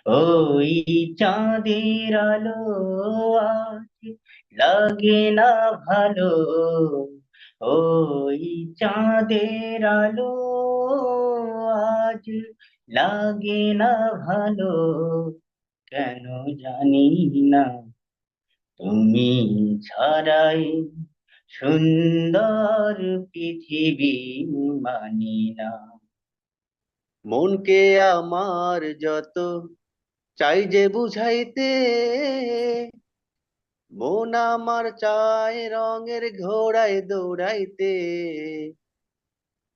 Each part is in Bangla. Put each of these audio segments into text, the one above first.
ওই চাঁদের আলো আজ লাগে না ভালো। ওই চাঁদের আলো আজ লাগে না ভালো, কেন জানি না। তুমি ছাড়াই সুন্দর পৃথিবী মানি না। মনকে আমার যত চাই যে বুঝাইতে, মন আমার চায় রঙের ঘোড়ায় দৌড়াইতে।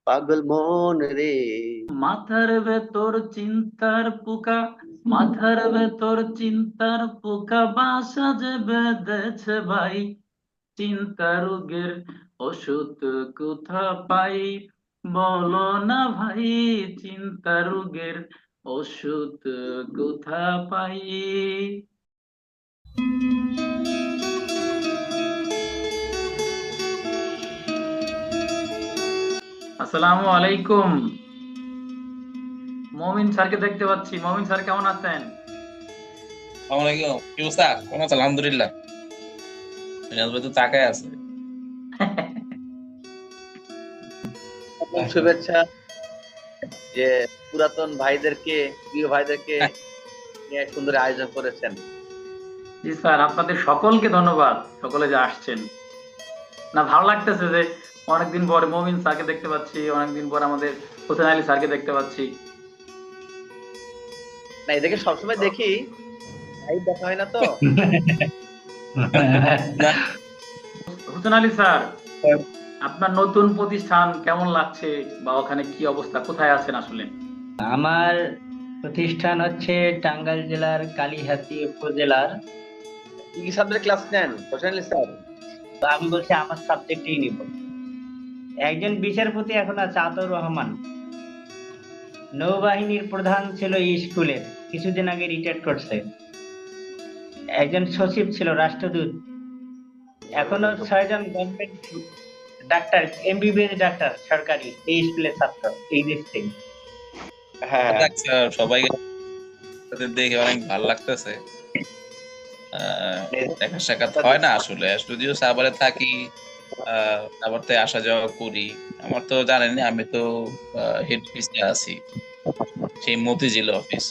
পাগল মন রে। মাথার ভেতর চিন্তার পোকা, মাথার ভেতর চিন্তার পোকা বাসা যে বেঁধেছে ভাই। চিন্তা রোগের ওষুধ কোথা পাই, বলো না ভাই। চিন্তা রোগের ওষুধ কোথা পাই। আসসালামু আলাইকুম। মমিন স্যারকে দেখতে পাচ্ছি। মমিন স্যার কেমন আছেন? আসসালামাইকুম, কি অবস্থা? কেমন আছো? আলহামদুলিল্লাহ। রিয়াজ ভাই তো তাকায় আছে। প্রথম শুভেচ্ছা যে পুরাতন ভাইদেরকে, প্রিয় ভাইদেরকে নিয়ে এক সুন্দর আয়োজন করেছেন। জি স্যার, আপনাদের সকলকে ধন্যবাদ, সকলে যে আসছেন। না, ভালো লাগতেছে যে অনেকদিন পরে মমিন স্যারকে দেখতে পাচ্ছি, অনেকদিন পর আমাদের হোসেন আলী স্যারকে দেখতে পাচ্ছি। না, এদেরকে সবসময় দেখি, ভাই দেখা হয় না তো। না, হোসেন আলী স্যার, আপনার নতুন প্রতিষ্ঠান কেমন লাগছে, বা ওখানে কি অবস্থা, কোথায় আছেন আসলে? আমার প্রতিষ্ঠান হচ্ছে টাঙ্গাইল জেলার কালিহাতী উপজেলার। কি কি সাবজেক্ট ক্লাস নেন হোসেন আলী স্যার? তো আমি বলছি আমার সাবজেক্টেই নিব। একজন বিচারপতি এখন আছে আতর রহমান, নৌবাহিনীর প্রধান ছিল এই স্কুলের, কিছুদিন আগে রিটায়ার করছে। একজন সচিব ছিল রাষ্ট্রদূত, এখনো 6 জন গভর্নমেন্ট ডাক্তার, এমবিবিএস ডাক্তার সরকারি এই স্কুলের ছাত্র এই দেশ থেকে। হ্যাঁ, আচ্ছা, সবাইকে দেখে অনেক ভালো লাগতেছে। দেখা সাক্ষাৎ হয় না আসলে, যদিও সাভারে থাকি, সাভারতে আসা যাওয়া করি। আমার তো জানেন, আমি তো হেড অফিসে আছি, সেই মতিঝিল অফিস।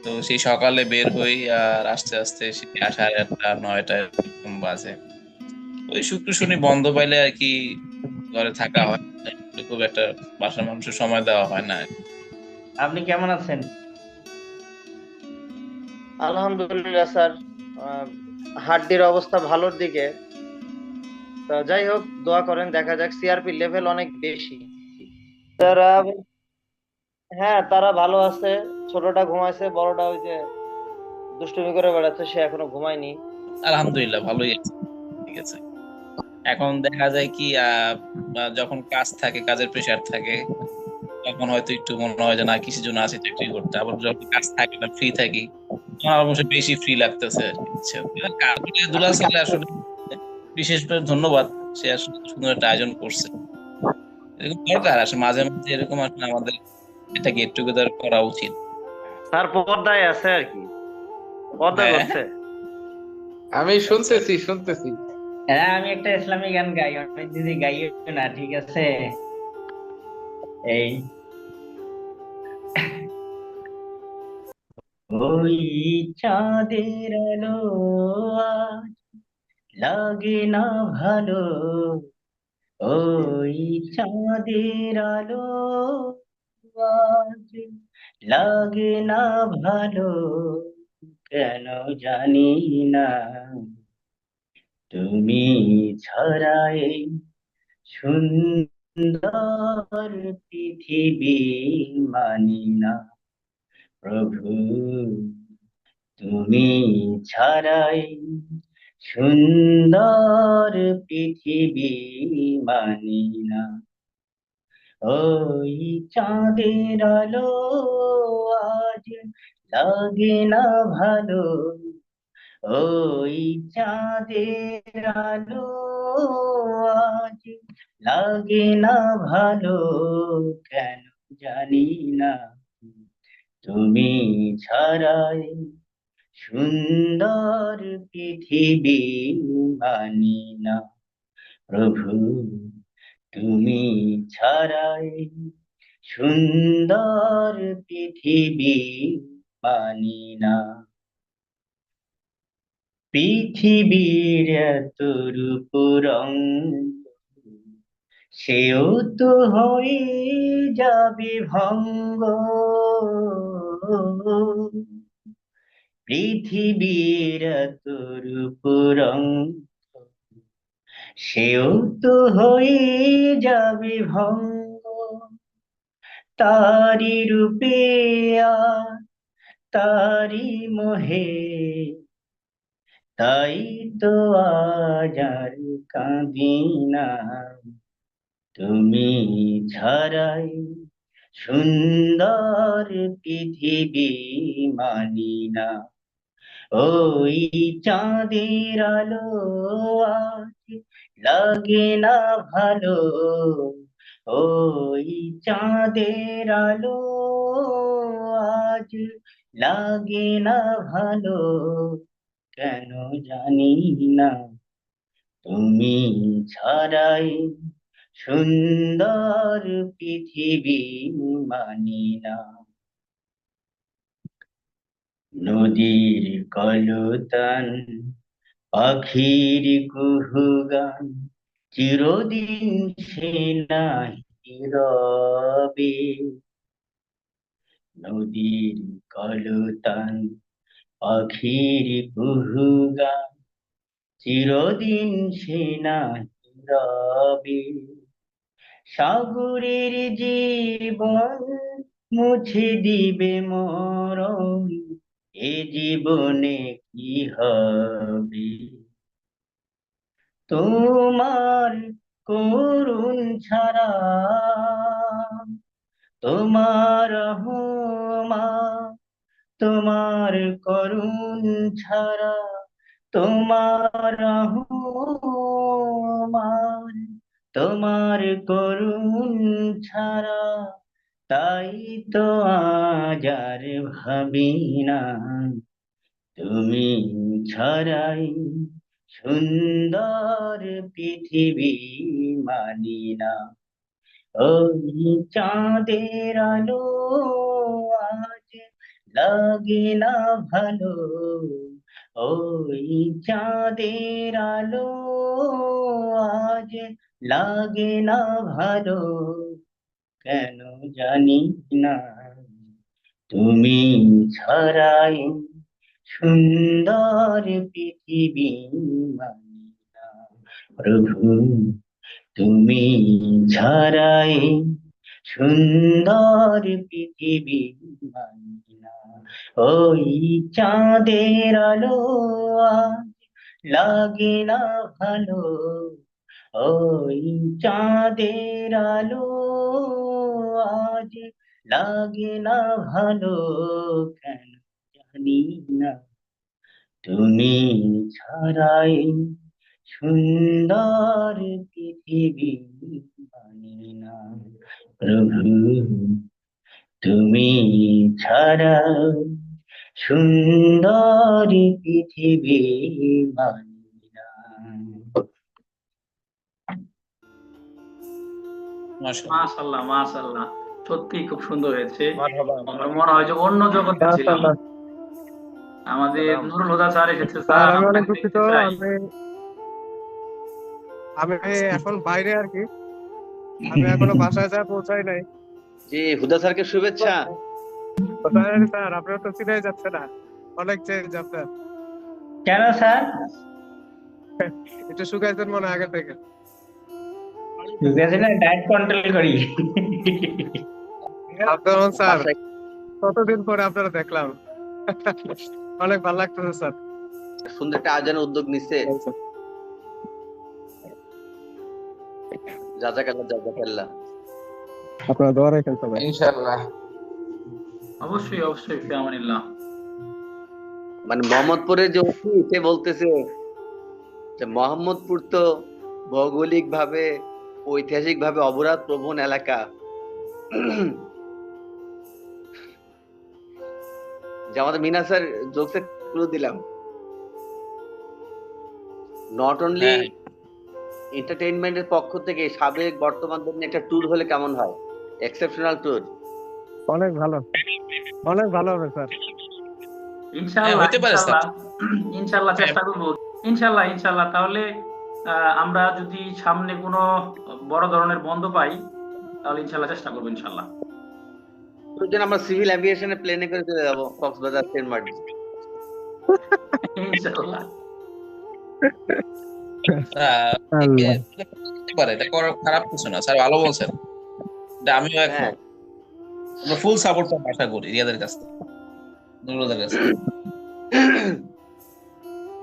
তো সেই সকালে বের হই, আর আস্তে আস্তে সেই 8:30 9টা এরকম বাজে। ওই শুক্র শনি বন্ধ পাইলে আর কি ঘরে থাকা হয় না। খুব একটা বাসার মানুষের সময় দেওয়া হয় না। আপনি কেমন আছেন? আলহামদুলিল্লাহ স্যার। হাড্ডির অবস্থা ভালোর দিকে। তো যাই হোক, দোয়া করেন, দেখা যাক। সিআরপি লেভেল অনেক বেশি। তারা, হ্যাঁ তারা ভালো আছে। ছোটটা ঘুমাইছে, বড়টা ওই যে দুষ্টুমি করে বেড়াচ্ছে, সে এখনো ঘুমায়নি। আলহামদুলিল্লাহ, ভালোই আছে, ঠিক আছে। এখন দেখা যায় কি, যখন কাজ থাকে, কাজের প্রেশার থাকে, তখন হয়তো একটু মনে হয় যে না, কিসের জন্য আছে চাকরি করতে। আবার যখন কাজ থাকে না, ফ্রি থাকি, তখন অবশ্য বেশি ফ্রি লাগতেছে আর কি, বুঝছেন? দুলা সালে আসলে বিশেষভাবে ধন্যবাদ, সে আসলে সুন্দর একটা আয়োজন করছে। এরকম দরকার আসলে, মাঝে মাঝে এরকম আসলে আমাদের একটা গেট টুগেদার করা উচিত। স্যার পর্দায় আছে আর কি, পর্দা হ্যাঁ, করছে। আমি আচ্ছা। শুনতেছি। হ্যাঁ, আমি একটা ইসলামিক গান গাই, অনেক দিদি গাইও না, ঠিক আছে? এই ওই চাঁদের আলো আজ লাগে না ভালো। ওই চাঁদের আলো আজ লাগে না ভালো, কেন জানি না। তুমি ছড়াই সুন্দর পৃথিবী মানি না। প্রভু, তুমি ছাড়াই সুন্দর পৃথিবী মানি না। ওই চাঁদের আলো আজ লাগে না ভালো। ওই চাঁদের আলো আজ লাগে না ভালো, কেন জানি না। তুমি ছাড়াই সুন্দর পৃথিবী মানি না প্রভু, তুমি ছাড়াই সুন্দর পৃথিবী মানি না। পৃথিবীর এত রূপ রং, সেও তো হয়ে যাবে ভঙ্গ। পৃথিবীর এত রূপ রং, সেও তো হয়ে যাবে ভঙ্গ। তারি রূপে আর তারি মোহে, তাই তো আজ আর কাঁদি না। তুমি ছাড়াই সুন্দর পৃথিবী মানি না। ওই চাঁদের আলো আজ লাগে না ভালো, ওই চাঁদের আলো আজ লাগে না ভালো, কেন জানি না। তুমি ছাড়াই সুন্দর পৃথিবী মানি না। নদীর কলতান, পাখির কুহুগান, চিরদিন সে নাহি রবে। নদীর কলতান, পাখির কুহুগান, চিরদিন সে নাহি রবে। সাগরের জীবন মুছে দিবে মরণ, এ জীবনে কি হবে। তোমার করুণ ছাড়া, তোমার রহমা, তোমার করুণ ছাড়া, তোমার রহমান, তোমার করুণ ছাড়া, তাই তো আজ আর ভাবি না। তুমি ছাড়াই সুন্দর পৃথিবী মানি না। ওই চাঁদের আলো আজ লাগে না ভালো, ওই চাঁদের আলো আজ লাগে না ভালো, কেন জানি না। তুমি ছাড়াই সুন্দর পৃথিবী মানি না প্রভু, তুমি ছাড়াই সুন্দর পৃথিবী মানি না। ওই চাঁদের আলো আজ লাগে না ভালো, ওই চাঁদের আলো আজ লাগে না ভালো, কেন জানি না। তুমি ছাড়াই সুন্দর পৃথিবী মানি না প্রভু, তুমি ছাড়া সুন্দর পৃথিবী মানি না। মাশাআল্লাহ। মাশাল্লাহ মাশাল্লাহ, সত্যি খুব সুন্দর হয়েছে। মারহাবা। আমার মনে হয় যে অন্য জগতে ছিলাম। মাশাআল্লাহ। আমাদের সালাম। নুরুল হুদা স্যার এসেছে। স্যার স্যার আমি অনেক আপনাকে দুঃখিত, দেখতে চাই। আমি এখন বাইরে আর কি, আমি এখনো বাসায় যা পৌঁছাই নাই। জি, হুদা স্যারকে শুভেচ্ছা। কোথায় স্যার, আপনার তো চিনাই যাচ্ছে না, অনেক চেঞ্জ আপনার। কেন স্যার? একটু শুকাইছেন মনে হয় আগে থেকে। ঠিক আছে না, ডায়েট কন্ট্রোল করি। আপনার স্যার বাসায় কতদিন পরে আপনারা দেখলাম, অনেক ভালো লাগতেছে স্যার। সুন্দর একটা আয়োজনের উদ্যোগ নিচ্ছে। জাযাকাল্লাহ জাযাকাল্লাহ। আপনারা দোয়া রাখেন সবাই। ইনশাআল্লাহ। অবশ্যই অবশ্যই, ফি আমানিল্লাহ। মানে মোহাম্মদপুরের যে ওসি সে বলতেছে যে মোহাম্মদপুর তো ভৌগোলিক ভাবে ঐতিহাসিক ভাবে অবরাধ প্রবণ এলাকা, যে আমাদের মিনা স্যার জোকসে ক্লু দিলাম, নট অনলি হ্যাঁ এন্টারটেইনমেন্টের পক্ষ থেকে সাবেক বর্তমান জন্য একটা ট্যুর হলে কেমন হয়? Exceptional tour. অনেক ভালো, অনেক ভালো হবে স্যার। ইনশাআল্লাহ হইতে পারে স্যার। ইনশাআল্লাহ ইনশাআল্লাহ চেষ্টা করবো। ইনশাআল্লাহ ইনশাআল্লাহ। তাহলে আমরা যদি সামনে কোনো বড় ধরনের বন্ধ পাই তাহলে ইনশাআল্লাহ চেষ্টা করবো ইনশাআল্লাহ। ওই জন্য আমরা সিভিল অ্যাভিয়েশনে প্লেনে করে চলে যাবো কক্সবাজার, সেন্ট মার্টিন। ইনশাআল্লাহ। আল্লাহ। হতে পারে, এটা করা খারাপ কিছু না স্যার, ভালো বলছেন। এটা আমিও হ্যাঁ, একমত। আমরা ফুল সাপোর্ট পাবো আশা করি রিয়াদের কাছ থেকে, নুরুলদের কাছ থেকে।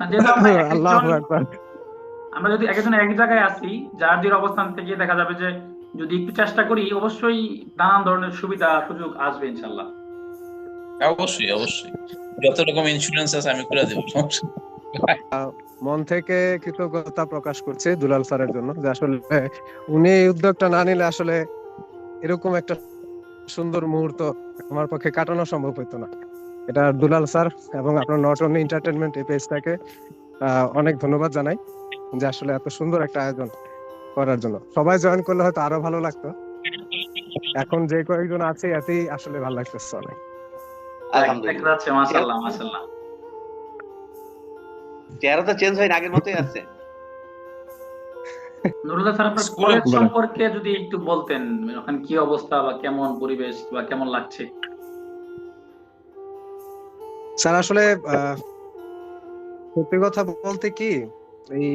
যেহেতু আমরা এক আল্লাহু একজন আকবার। আমরা যদি একজন এক জায়গায় আছি, যার যার অবস্থান থেকে দেখা যাবে যে যদি একটু চেষ্টা করি অবশ্যই নানান ধরনের সুবিধা সুযোগ আসবে ইনশাআল্লাহ। অবশ্যই অবশ্যই, যত রকম ইন্স্যুরেন্স আছে আমি করে দেবো, সমস্যা নেই। মন থেকে কৃতজ্ঞতা প্রকাশ করছি দুলাল স্যারের জন্য, যে আসলে উনি এই উদ্যোগটা না নিলে আসলে এরকম একটা সুন্দর মুহূর্ত আমার পক্ষে কাটানো সম্ভব হতো না। এটা দুলাল স্যার এবং আপনার নট অনলি এন্টারটেইনমেন্ট এই পেজটাকে অনেক ধন্যবাদ জানাই, যে আসলে এত সুন্দর একটা আয়োজন করার জন্য। সবাই জয়েন করলে হয়তো আরো ভালো লাগতো, এখন যে কয়েকজন আছে এতেই আসলে ভালো লাগতেছে অনেক। আলহামদুলিল্লাহ। দেখা যাচ্ছে মাশাআল্লাহ মাশাআল্লাহ। চেহারা তো চেঞ্জ হয় না, আগের মতোই আছে। নুরুল্লাহ স্যার, আপনার স্কুলে কলেজ সম্পর্কে যদি একটু বলতেন, ওখানে কি অবস্থা বা কেমন পরিবেশ বা কেমন লাগছে? স্যার আসলে সত্যি কথা বলতে কি, এই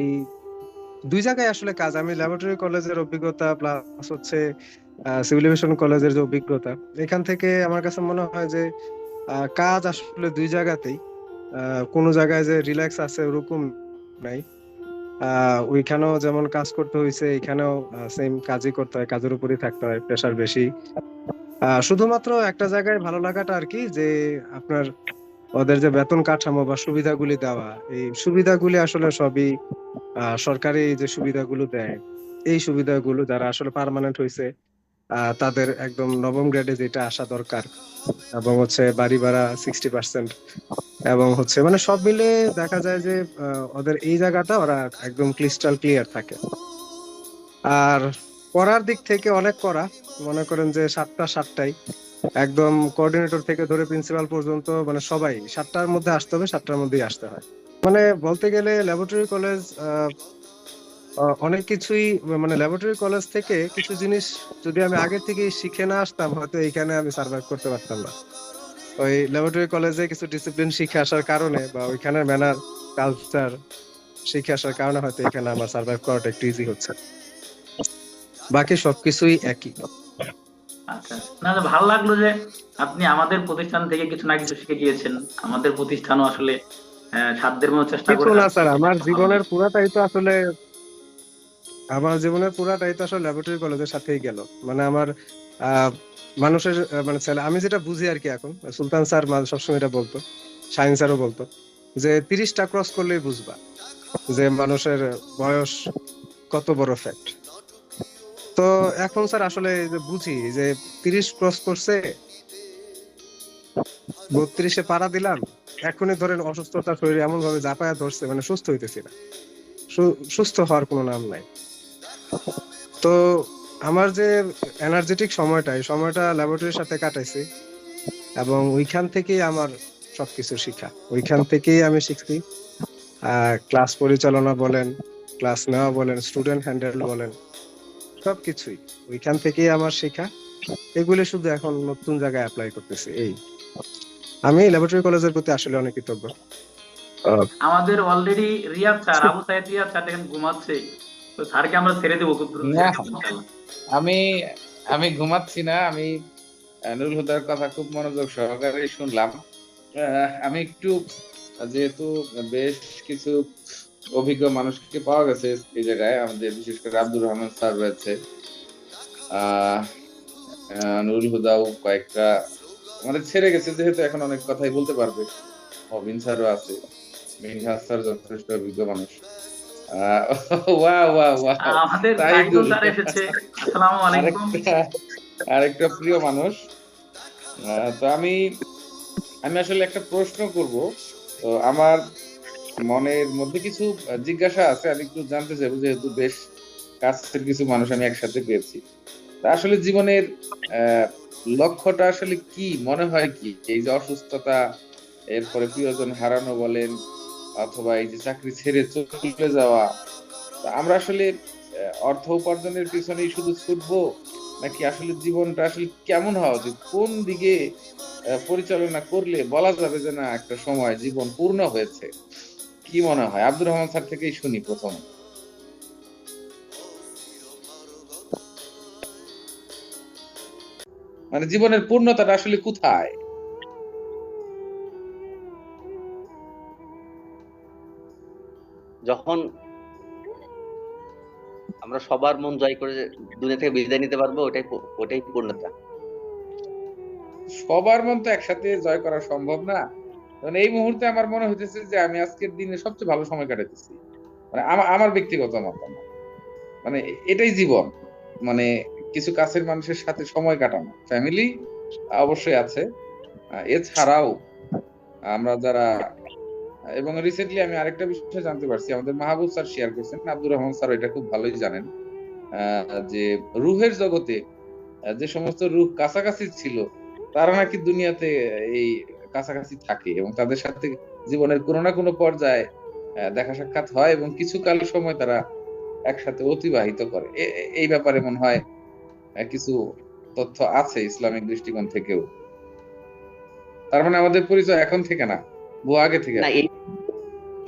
দুই জায়গায় আসলে কাজ, আমি ল্যাবরেটরি কলেজের অভিজ্ঞতা প্লাস হচ্ছে সিভিল এভিয়েশন কলেজের যে অভিজ্ঞতা, এখান থেকে আমার কাছে মনে হয় যে কাজ আসলে দুই জায়গাতেই, কোনো জায়গায় যে রিল্যাক্স আছে ওরকম নাই। ওইখানেও যেমন কাজ করতে হয়েছে, এখানেও সেম কাজই করতে হয়, কাজের উপরই থাকতে হয়, প্রেশার বেশি। শুধুমাত্র একটা জায়গায় ভালো লাগাটা আর কি, যে আপনার ওদের যে বেতন কাঠামো বা সুবিধাগুলি দেওয়া, এই সুবিধাগুলি আসলে সবই সরকারি যে সুবিধাগুলো দেয়, এই সুবিধাগুলো যারা আসলে পার্মানেন্ট হয়েছে তাদের একদম নবম গ্রেডে যেটা আসা দরকার, এবং হচ্ছে বাড়ি ভাড়া 60%, এবং হচ্ছে মানে সব মিলে দেখা যায় যে ওদের এই জায়গাটা ওরা একদম ক্রিস্টাল ক্লিয়ার থাকে। আর পড়ার দিক থেকে অনেক করা, মনে করেন যে 7টাই একদম কোঅর্ডিনেটর থেকে ধরে প্রিন্সিপাল পর্যন্ত, মানে সবাই 7টার মধ্যে আসতে হবে, 7টার মধ্যেই আসতে হয়। মানে বলতে গেলে ল্যাবরেটরি কলেজ অনেক কিছুই, মানে ল্যাবরেটরি কলেজ থেকে কিছু জিনিস যদি আমি আগে থেকে শিখে না আসতাম, হয়তো এইখানে আমি সার্ভাইভ করতে পারতাম না। ওই ল্যাবরেটরি কলেজে কিছু ডিসিপ্লিন শিখে আসার কারণে বা ওইখানের ম্যানার কালচার শিখে আসার কারণে হয়তো এখানে আমার সার্ভাইভ করাটা একটু ইজি হচ্ছে, বাকি সবকিছুই একই। আচ্ছা, না না, ভালো লাগলো যে আপনি আমাদের প্রতিষ্ঠান থেকে কিছু না কিছু শিখে গিয়েছেন। আমাদের প্রতিষ্ঠানও আসলে সাধ্যের মতো চেষ্টা কিছু করে না স্যার, যাচ্ছে। আমার ভালো জীবনের লাগলো। পুরাটাই তো আসলে ল্যাবরেটরি কলেজের সাথেই গেল। মানে আমার মানুষের মানে আমি যেটা বুঝি আর কি, এখন সুলতান স্যার সবসময় এটা বলতো, শাহিন স্যারও বলতো, যে 30টা ক্রস করলেই বুঝবা যে মানুষের বয়স কত বড় ফ্যাক্ট। তো এখন স্যার আসলে যে বুঝি যে 30 ক্রস করছে, 32-এ পাড়া দিলাম, এখনই ধরেন অসুস্থতা শরীরে এমন ভাবে জাপায়া ধরছে, মানে সুস্থ হইতেছি না, সুস্থ হওয়ার কোনো নাম নাই। তো আমার যে এনার্জেটিক সময়টা, এই সময়টা ল্যাবরেটরির সাথে কাটাইছি, এবং ওইখান থেকেই আমার সবকিছু শিখা, ওইখান থেকেই আমি শিখছি। ক্লাস পরিচালনা বলেন, ক্লাস নেওয়া বলেন, স্টুডেন্ট হ্যান্ডেল বলেন, সবকিছুই ওইখান থেকেই আমার শেখা। এগুলি শুধু এখন নতুন জায়গায় অ্যাপ্লাই করতেছি। এই আমি ল্যাবরেটরি কলেজের প্রতি আসলে অনেক কৃতজ্ঞ। আমাদের already Riyad sir, Abu Sayeed Riyad sir দেখেন ঘুমাচ্ছে, তো স্যারকে আমরা ছেড়ে দেবো খুব দ্রুত। না, আমি আমি ঘুমাচ্ছি না, আমি নুরুল হুদার কথা খুব মনোযোগ সহকারে শুনলাম। আমি একটু, যেহেতু বেশ কিছু অভিজ্ঞ মানুষকে পাওয়া গেছে এই জায়গায়, আমাদের বিশেষ করে আব্দুর রহমান স্যার রয়েছে, নুরুল হুদাও কয়েকটা আমাদের ছেড়ে গেছে, যেহেতু এখন অনেক কথাই বলতে পারবে। অবিন স্যারও আছে, মিনহাজ স্যার যথেষ্ট অভিজ্ঞ মানুষ। আমাদের সাইদুল স্যার এসেছে, আসসালামু আলাইকুম। আরেকটা প্রিয় মানুষ। তো আমি আসলে একটা প্রশ্ন করব। তো আমার মনের মধ্যে কিছু জিজ্ঞাসা আছে, আমি একটু জানতে চাইবো, যেহেতু বেশ কাছের কিছু মানুষ আমি একসাথে পেয়েছি। তা আসলে জীবনের আহ লক্ষ্যটা আসলে কি মনে হয়? কি এই যে অসুস্থতা, এরপরে প্রিয়জন হারানো বলেন, অথবা এই যে চাকরি ছেড়ে চলে যাওয়া, তা আমরা আসলে অর্থ উপার্জনের পিছনেই শুধু ছুটবো, নাকি আসলে জীবনটা আসলে কেমন হওয়া উচিত, কোন দিকে পরিচালনা করলে বলা যাবে যে না একটা সময় জীবন পূর্ণ হয়েছে? কি মনে হয়? আব্দুর রহমান স্যার থেকেই শুনি প্রথম। মানে জীবনের পূর্ণতাটা আসলে কোথায়? যখন আমরা সবার মন জয় করে দুনিয়া থেকে বিদায় নিতে পারবো, ওটাই পূর্ণতা। সবার মন তো একসাথে জয় করা সম্ভব না। কারণ এই মুহূর্তে আমার মনে হইতেছে যে আমি আজকের দিনে সবচেয়ে ভালো সময় কাটাতেছি। মানে আমার আমার ব্যক্তিগত মতামত, মানে এটাই জীবন। মানে কিছু কাছের মানুষের সাথে সময় কাটানো, ফ্যামিলি অবশ্যই আছে, এছাড়াও আমরা যারা, এবং রিসেন্টলি আমি আরেকটা বিষয় জানতে পারছি, আমাদের মাহবুব স্যার শেয়ার করছেন, আব্দুর রহমান স্যার এটা খুব ভালোই জানেন, যে রুহের জগতে যে সমস্ত রূপ কাছাকাছি ছিল, তারা নাকি দুনিয়াতে এই কাছাকাছি থাকে, এবং তাদের সাথে জীবনের কোনো না কোনো পর্যায়ে দেখা সাক্ষাৎ হয়, এবং কিছু কাল সময় তারা একসাথে অতিবাহিত করে। এই ব্যাপারে মনে হয় কিছু তথ্য আছে ইসলামিক দৃষ্টিকোণ থেকেও। তার মানে আমাদের পরিচয় এখন থেকে না, বহু আগে থেকে না, আছে।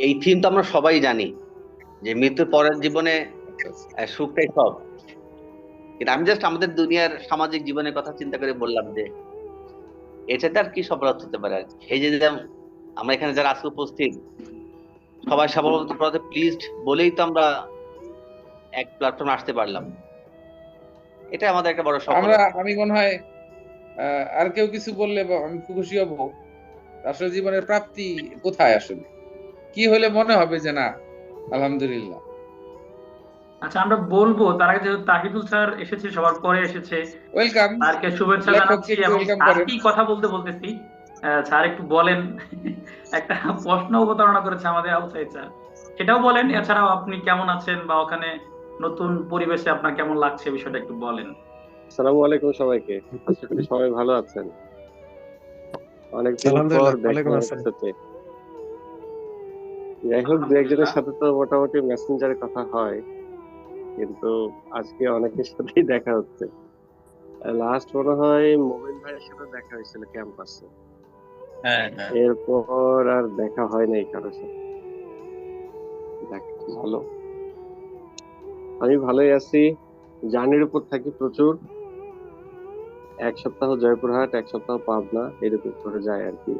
এই থিম তো আমরা সবাই জানি যে মৃত্যুর পরের জীবনে আচ্ছা, আচ্ছা। সুখটাই সব। কিন্তু আমি জাস্ট আমাদের দুনিয়ার সামাজিক জীবনের কথা চিন্তা করে বললাম যে এটাতে আর কি সফলতা হতে পারে আর কি। এই যে আমরা এখানে যারা আজকে উপস্থিত সবাই সফলতা প্লিজড বলেই তো আমরা এক প্ল্যাটফর্মে আসতে পারলাম। এটা আমাদের একটা বড় সফলতা। আমি মনে হয় আর কেউ কিছু বললে আমি খুব খুশি হব। আসলে জীবনের প্রাপ্তি কোথায়, আসলে কি হলে মনে হবে যে না আলহামদুলিল্লাহ। আচ্ছা, আমরা বলবো তার আগে যেহেতু তাহিদুল স্যার এসেছে, সবার পরে এসেছে, ওয়েলকাম, স্যারকে শুভেচ্ছা লেখককে জানাচ্ছি। একটু এবং ওয়েলকাম করেন। স্যারকেই কথা বলতে বলতেছি, স্যার একটু বলেন। একটা প্রশ্ন অবতারণা করেছে আমাদের আবু সাইদ স্যার, সেটাও বলেন। এছাড়াও আপনি কেমন আছেন, বা ওখানে নতুন পরিবেশে আপনার কেমন লাগছে, বিষয়টা একটু বলেন। আসসালামু আলাইকুম সবাইকে। আশা করি সবাই ভালো আছেন। অনেকদিন পর আলহামদুলিল্লাহ, দেখা ওয়ালাইকুম আসসালাম। হচ্ছে। যাই হোক, দু একজনের সাথে তো মোটামুটি মেসেঞ্জারে কথা হয়, কিন্তু আজকে অনেকের সাথেই দেখা হচ্ছে। লাস্ট মনে হয় মোমিন ভাইয়ের সাথে দেখা হয়েছিল ক্যাম্পাসে, হ্যাঁ, হ্যাঁ। এরপর আর দেখা হয় নাই কারোর সাথে। দেখ, ভালো, আমি ভালোই আছি। জার্নির উপর থাকি প্রচুর। এক সপ্তাহ জয়পুরহাট, এক সপ্তাহ পাবনা, এরকম করে যায় আর কি।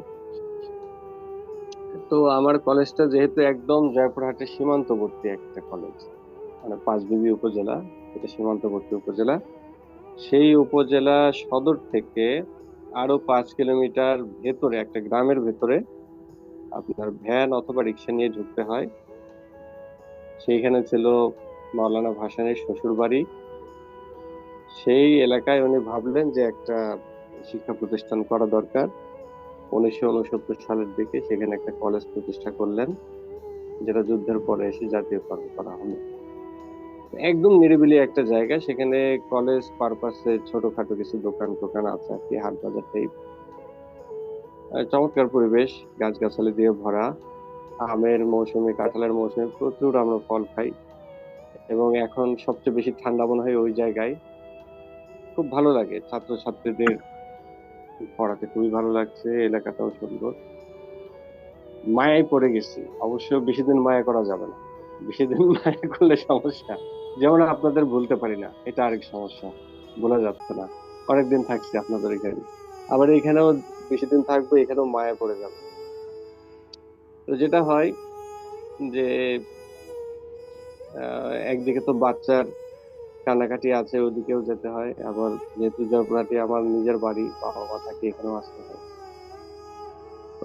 তো আমার কলেজটা যেহেতু একদম জয়পুরহাটের সীমান্তবর্তী একটা কলেজ, মানে পাঁচবিবি উপজেলা, এটা সীমান্তবর্তী উপজেলা। সেই উপজেলা সদর থেকে আরো 5 কিলোমিটার ভেতরে একটা গ্রামের ভেতরে আপনার ভ্যান অথবা রিক্সা নিয়ে ঢুকতে হয়। সেইখানে ছিল মাওলানা ভাসানীর শ্বশুর বাড়ি। সেই এলাকায় উনি ভাবলেন যে একটা শিক্ষা প্রতিষ্ঠান করা দরকার। 1969 সালের দিকে সেখানে একটা কলেজ প্রতিষ্ঠা করলেন, যেটা যুদ্ধের পরে এসে জাতীয়করণ করা হলো। একদম নিরিবিলি একটা জায়গা, সেখানে কলেজ পারপাসে ছোটখাটো কিছু দোকান টোকান আছে আর কি, হাট বাজার টাইপ। চমৎকার পরিবেশ, গাছগাছালি দিয়ে ভরা। আমের মৌসুমে, কাঁঠালের মৌসুমে প্রচুর আমরা ফল খাই। এবং এখন সবচেয়ে বেশি ঠান্ডা মনে হয় ওই জায়গায়। খুব ভালো লাগে, ছাত্রছাত্রীদের পড়াতে খুবই ভালো লাগছে, এলাকাটাও সুন্দর। মায়ায় পড়ে গেছি। অবশ্য বেশি দিন মায়া করা যাবে না, বেশি দিন মায়া করলে সমস্যা। যেমন আপনাদের ভুলতে পারি না, এটা আরেক সমস্যা, ভোলা যাচ্ছে না। অনেকদিন থাকছি আপনাদের এখানে, আবার এখানেও বেশি দিন থাকবো, এখানেও মায়া পড়ে যাবে। তো যেটা হয় যে একদিকে তো বাচ্চার কান্নাকাটি আছে, ওদিকেও যেতে হয়। আবার যেহেতু জয়পুরহাটে আমার নিজের বাড়ি, বাবা মা থাকে, এখানেও আসতে হয়। তো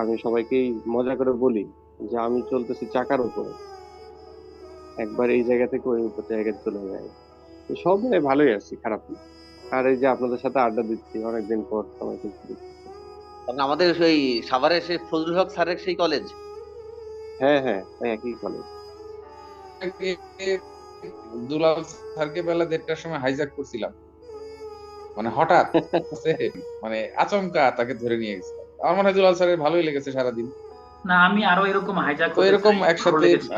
আমি সবাইকেই মজা করে বলি যে আমি চলতেছি চাকার উপরে, একবার এই জায়গা থেকে ওই উপর জায়গায় চলে যায়। তো সব মিলে ভালোই আছি, খারাপ না। আর এই যে আপনাদের সাথে আড্ডা দিচ্ছি অনেকদিন পর, সবাইকে কারণ আমাদের সেই সাভারের সেই ফজলুল হক স্যারের সেই কলেজ। হ্যাঁ হ্যাঁ, একই কলেজ। আগে দুলাল স্যারকে বেলা 1:30টার সময় হাইজ্যাক করছিলাম, মানে হঠাৎ সে মানে আচমকা তাকে ধরে নিয়ে গেছে। আমার মনে হয় দুলাল স্যারের ভালোই লেগেছে সারাদিন। না, আমি আরো এরকম হাইজ্যাক তো হতে এরকম চাই, ভালো একসাথে লেগেছে।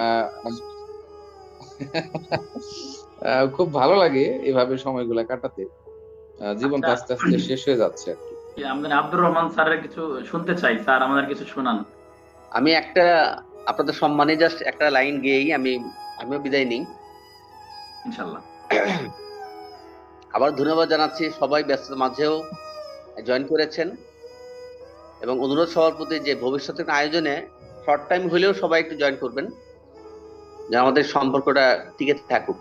খুব ভালো লাগে এভাবে সময়গুলো কাটাতে। জীবন তো আচ্ছা, আস্তে আস্তে শেষ হয়ে যাচ্ছে আর কি। আমাদের আব্দুর রহমান স্যারের কিছু শুনতে চাই, স্যার আমাদের কিছু শোনান আমি একটা আপনাদের সম্মানে জাস্ট একটা লাইন গেয়েই আমিও বিদায় নিই। ইনশাল্লাহ। আবার ধন্যবাদ জানাচ্ছি, সবাই ব্যস্ততার মাঝেও জয়েন করেছেন, এবং অনুরোধ সবার প্রতি যে ভবিষ্যতের আয়োজনে শর্ট টাইম হলেও সবাই একটু জয়েন করবেন, যেন আমাদের সম্পর্কটা টিকে থাকুক।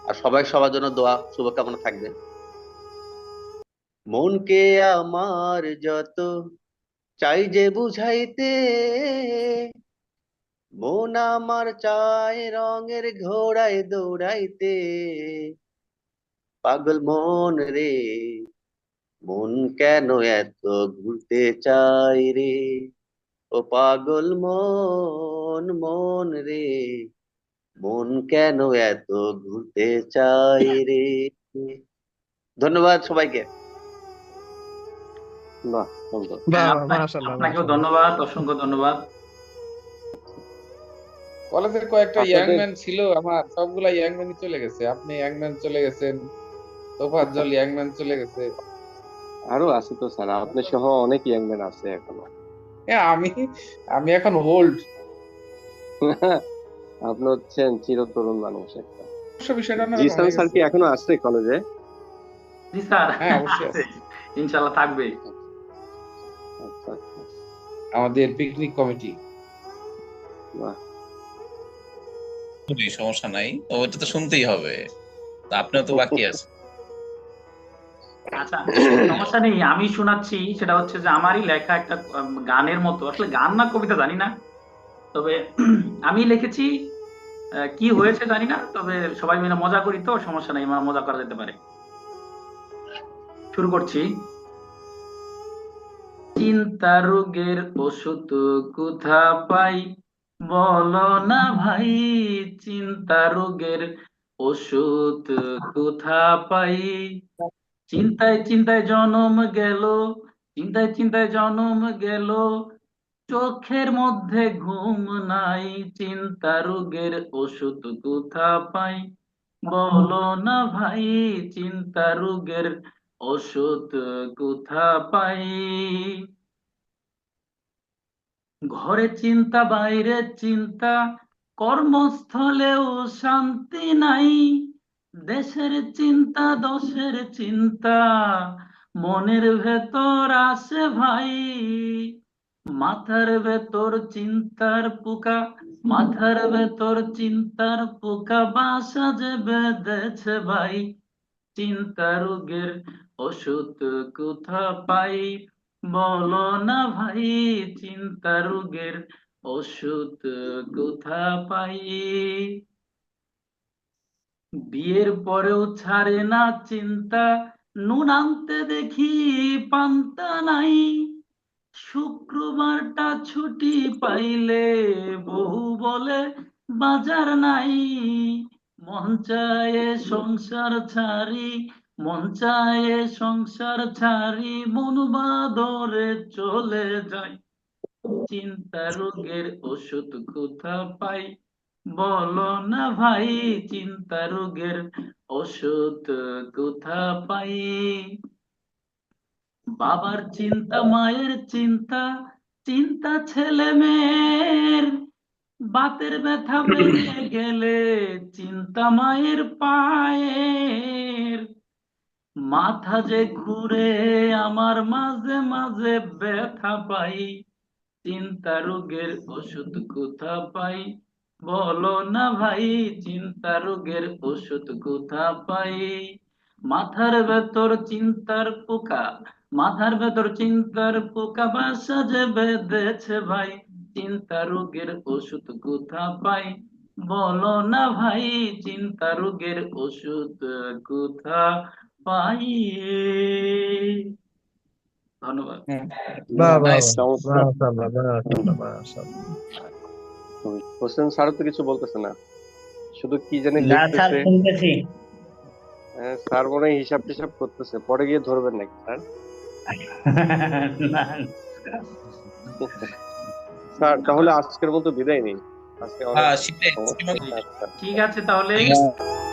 আর সবাই সবার জন্য দোয়া শুভকামনা থাকবে। মনকে আমার যত চাই যে বুঝাইতে, মন আমার চায় রঙের ঘোড়ায় দৌড়াইতে। পাগল মন রে, মন কেন এত ঘুরতে চাই রে। ও পাগল মন, মন রে, মন কেন এত ঘুরতে চাই রে। ধন্যবাদ সবাইকে। বাহ, সুন্দর। বাহ, আপনাকেও মাশাআল্লাহ। ধন্যবাদ, অসংখ্য ধন্যবাদ। কলেজের কয়েকটা ইয়াং আপনাদের ম্যান ছিল আমার, সবগুলা ইয়াং ম্যানই চলে গেছে। আপনি ইয়াং ম্যান চলে গেছেন, তোফাজ্জল ইয়াং ম্যান চলে গেছে। আরো আছে তো স্যার, আপনি সহ অনেক ইয়াংম্যান আছে এখনো। হ্যাঁ, আমি আমি এখন ওল্ড। আপনি হচ্ছেন চিরতরুণ মানুষ একটা। অবশ্য বিষয়টা অন্যরকম জিসান হয়ে স্যার গেছে। কি এখনো আছে কলেজে? জি স্যার, হ্যাঁ, অবশ্যই আছে, আছে। ইনশাল্লাহ থাকবে। আচ্ছা আচ্ছা, আমাদের পিকনিক কমিটি। বাহ। খুবই সমস্যা নাই, ওইটা তো শুনতেই হবে, তা আপনিও তো বাকি আছে। আচ্ছা, সমস্যা নেই, আমি শোনাচ্ছি। সেটা হচ্ছে যে আমারই লেখা একটা গানের মতো, আসলে গান না কবিতা জানি না, তবে আমি লিখেছি। কি হয়েছে জানি না, তবে সবাই মিলে মজা করি, তো সমস্যা নেই, মজা করা যেতে পারে। শুরু করছি। চিন্তা রোগের ওষুধ কোথা পাই, বলো না ভাই। চিন্তা রোগের ওষুধ কোথা পাই। চিন্তায় চিন্তায় জনম গেল, চিন্তায় চিন্তায় জনম গেল, চোখের মধ্যে ঘুম নাই। চিন্তা রোগের ওষুধ কোথা পাই, বলো না ভাই। চিন্তা রোগের ওষুধ কোথা পাই। ঘরে চিন্তা বাইরে চিন্তা, কর্মস্থলেও শান্তি নাই। দেশের চিন্তা দশের চিন্তা, মনের ভেতর আসে ভাই। মাথার ভেতর চিন্তার পোকা, মাথার ভেতর চিন্তার পোকা বাসা যে বেঁধেছে ভাই। চিন্তা রোগের ওষুধ কোথা পাই, বলো না ভাই। চিন্তা রোগের ওষুধ কোথা পাই। বিয়ের পরেও ছাড়ে না চিন্তা, নুন আনতে দেখি পান্তা নাই। শুক্রবারটা ছুটি পাইলে বউ বলে বাজার নাই। মন চায় সংসার ছাড়ি, মন চায় সংসার ছাড়ি, মন বাদরে চলে যায়। চিন্তা রোগের ওষুধ কোথা পাই, বলো না ভাই। চিন্তা রোগের ওষুধ কোথা পাই। বাবার চিন্তা মায়ের চিন্তা, চিন্তা ছেলে মেয়ের, বাতের ব্যথা বেড়ে গেলে চিন্তা মায়ের পায়ের। মাথা যে ঘুরে আমার মাঝে মাঝে ব্যথা পাই। চিন্তা রোগের ওষুধ কোথা পাই, বলো না ভাই। চিন্তা রোগের ওষুধ কোথা পাই। মাথার ভেতর চিন্তার পোকা, মাথার ভেতর চিন্তার পোকা বাসা যে বেঁধেছে ভাই। চিন্তা রোগের ওষুধ কোথা পাই, বলো না ভাই। চিন্তা রোগের ওষুধ কোথা পাই। ধন্যবাদ। বাহ বাহ Nice. চমৎকার। মাশাআল্লাহ মাশাআল্লাহ মাশাআল্লাহ। হোসেন স্যার তো কিছু বলতেছে না, শুধু কি জানি না স্যার, লিখতেছে। শুনতেছি। স্যার মনে হয় হিসাব টিসাব করতেছে, পরে গিয়ে ধরবেন নাকি স্যার? না, স্যার তাহলে আজকের মতো বিদায় নিই, আজকে অনেক সেটাই সমস্যা। ঠিক আছে তাহলে। ঠিক আছে।